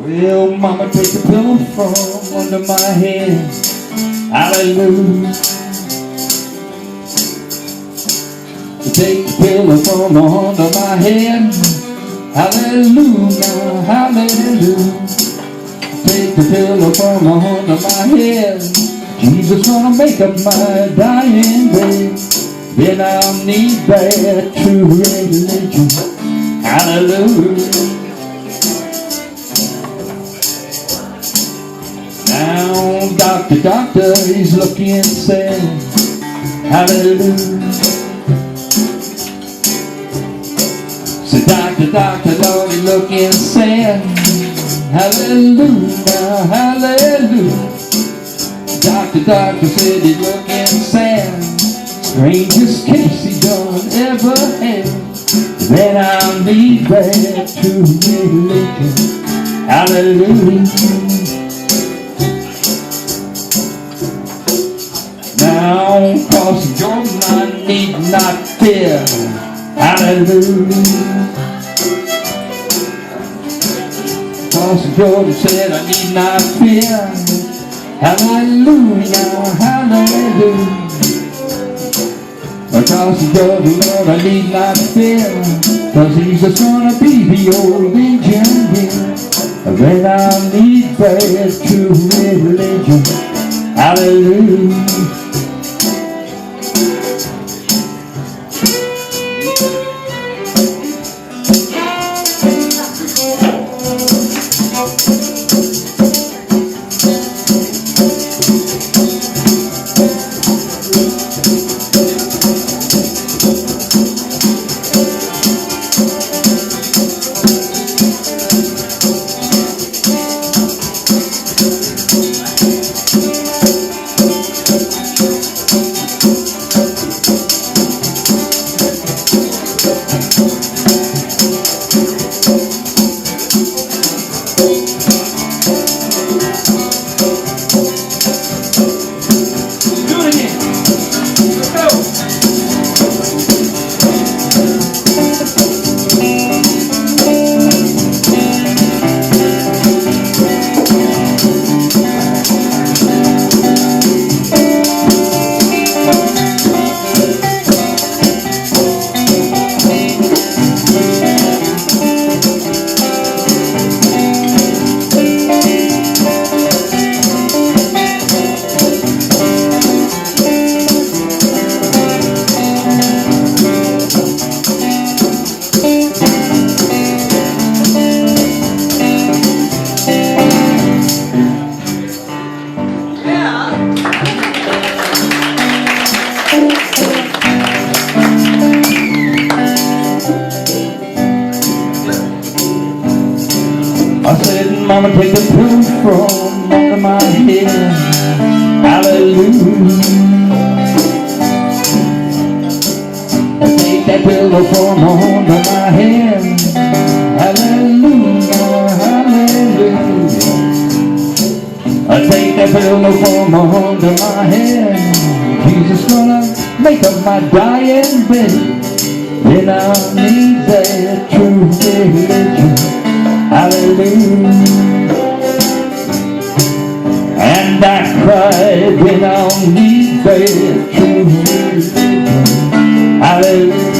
Well, mama, take the pillow from under my head. Hallelujah. Take the pillow from under my head. Hallelujah, hallelujah. Take the pillow from under my head. Jesus gonna make up my dying bed. Then I'll need that true religion. Hallelujah. Now, doctor, he's looking sad. Hallelujah. So doctor, Lord, he's looking sad. Hallelujah, hallelujah. Doctor said he's looking sad. Strangest case he done ever had. Then I'll need that true religion. Hallelujah. Now, cross Jordan, I need not fear. Hallelujah. Cross Jordan said I need not fear. Hallelujah, hallelujah. Across the Jordan, Lord, I need not fear, 'cause he's just gonna be the old engineer. Then I'll need that true religion. Hallelujah. I said, Mama, take the pillow from under my head. Hallelujah. Take that pillow from under my head. Hallelujah, hallelujah. I take that pillow from under my head. Jesus gonna make up my dying bed. Then I'll need that true religion. Hallelujah. And I cried when I'll need that true religion. Hallelujah.